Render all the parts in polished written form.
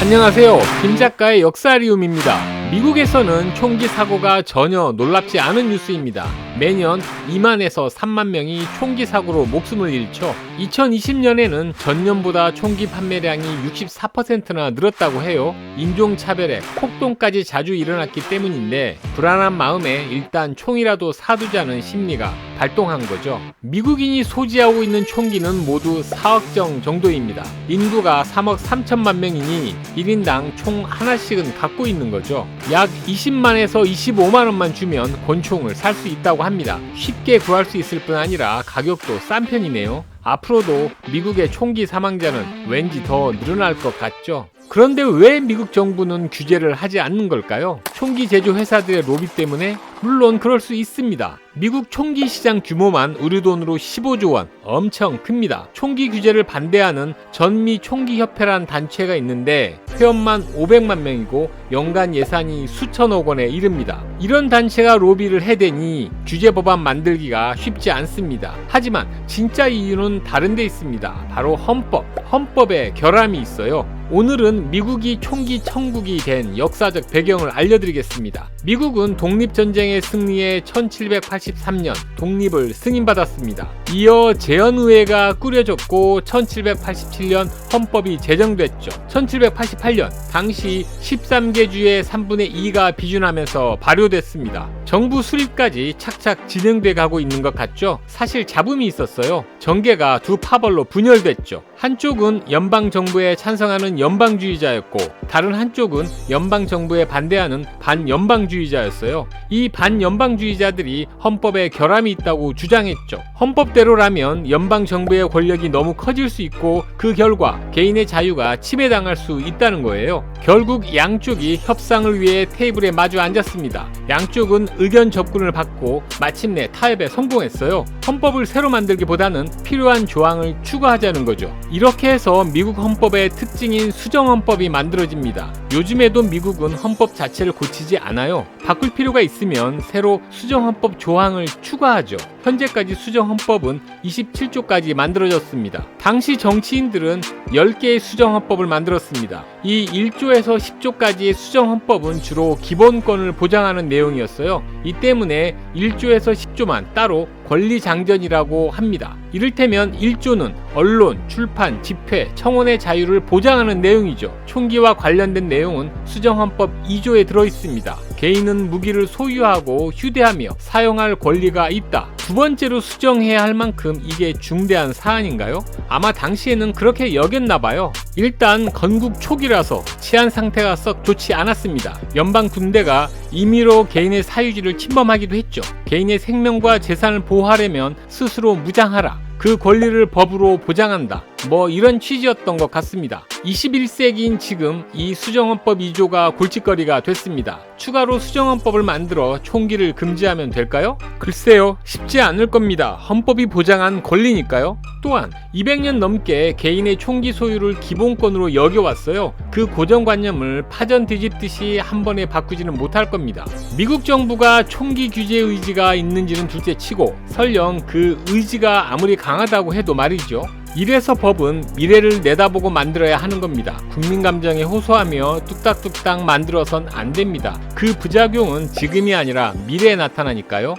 안녕하세요. 김 작가의 역사리움입니다. 미국에서는 총기 사고가 전혀 놀랍지 않은 뉴스입니다. 매년 2만에서 3만 명이 총기 사고로 목숨을 잃죠. 2020년에는 전년보다 총기 판매량이 64%나 늘었다고 해요. 인종차별에 폭동까지 자주 일어났기 때문인데 불안한 마음에 일단 총이라도 사두자는 심리가 발동한 거죠. 미국인이 소지하고 있는 총기는 모두 4억 정도입니다. 인구가 3억 3천만 명이니 1인당 총 하나씩은 갖고 있는 거죠. 약 20만에서 25만 원만 주면 권총을 살 수 있다고 합니다. 쉽게 구할 수 있을 뿐 아니라 가격도 싼 편이네요. 앞으로도 미국의 총기 사망자는 왠지 더 늘어날 것 같죠. 그런데 왜 미국 정부는 규제를 하지 않는 걸까요? 총기 제조 회사들의 로비 때문에? 물론 그럴 수 있습니다. 미국 총기 시장 규모만 우리 돈으로 15조 원, 엄청 큽니다. 총기 규제를 반대하는 전미 총기협회란 단체가 있는데 회원만 500만 명이고 연간 예산이 수천억 원에 이릅니다. 이런 단체가 로비를 해대니 규제 법안 만들기가 쉽지 않습니다. 하지만 진짜 이유는 다른 데 있습니다. 바로 헌법에 결함이 있어요. 오늘은 미국이 총기 천국이 된 역사적 배경을 알려드리겠습니다. 미국은 독립전쟁의 승리에 1783년 독립을 승인받았습니다. 이어 제헌의회가 꾸려졌고 1787년 헌법이 제정됐죠. 1788년 당시 13개 주의 3분의 2가 비준하면서 발효됐습니다. 정부 수립까지 착착 진행돼 가고 있는 것 같죠? 사실 잡음이 있었어요. 정계가 두 파벌로 분열됐죠. 한쪽은 연방정부에 찬성하는 연방주의자였고 다른 한쪽은 연방정부에 반대하는 반연방주의자였어요. 이 반연방주의자들이 헌법에 결함이 있다고 주장했죠. 헌법대로라면 연방정부의 권력이 너무 커질 수 있고 그 결과 개인의 자유가 침해당할 수 있다는 거예요. 결국 양쪽이 협상을 위해 테이블에 마주 앉았습니다. 양쪽은 의견 접근을 받고 마침내 타협에 성공했어요. 헌법을 새로 만들기보다는 필요한 조항을 추가하자는 거죠. 이렇게 해서 미국 헌법의 특징인 수정헌법이 만들어집니다. 요즘에도 미국은 헌법 자체를 고치지 않아요. 바꿀 필요가 있으면 새로 수정헌법 조항을 추가하죠. 현재까지 수정헌법은 27조까지 만들어졌습니다. 당시 정치인들은 10개의 수정헌법을 만들었습니다. 이 1조에서 10조까지의 수정헌법은 주로 기본권을 보장하는 내용이었어요. 이 때문에 1조에서 10조만 따로 권리장전이라고 합니다. 이를테면 1조는 언론, 출판, 집회, 청원의 자유를 보장하는 내용이죠. 총기와 관련된 내용은 수정헌법 2조에 들어있습니다. 개인은 무기를 소유하고 휴대하며 사용할 권리가 있다. 두 번째로 수정해야 할 만큼 이게 중대한 사안인가요? 아마 당시에는 그렇게 여겼나봐요. 일단 건국 초기라서 치안 상태가 썩 좋지 않았습니다. 연방 군대가 임의로 개인의 사유지를 침범하기도 했죠. 개인의 생명과 재산을 보호하려면 스스로 무장하라. 그 권리를 법으로 보장한다. 이런 취지였던 것 같습니다. 21세기인 지금 이 수정헌법 2조가 골칫거리가 됐습니다. 추가로 수정헌법을 만들어 총기를 금지하면 될까요? 글쎄요, 쉽지 않을 겁니다. 헌법이 보장한 권리니까요. 또한 200년 넘게 개인의 총기 소유를 기본권으로 여겨왔어요. 그 고정관념을 파전 뒤집듯이 한 번에 바꾸지는 못할 겁니다. 미국 정부가 총기 규제 의지가 있는지는 둘째치고 설령 그 의지가 아무리 강하다고 해도 말이죠. 이래서 법은 미래를 내다보고 만들어야 하는 겁니다. 국민 감정에 호소하며 뚝딱뚝딱 만들어선 안 됩니다. 그 부작용은 지금이 아니라 미래에 나타나니까요.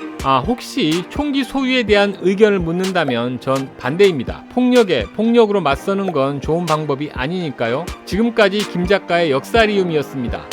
혹시 총기 소유에 대한 의견을 묻는다면 전 반대입니다. 폭력에 폭력으로 맞서는 건 좋은 방법이 아니니까요. 지금까지 김 작가의 역사리움이었습니다.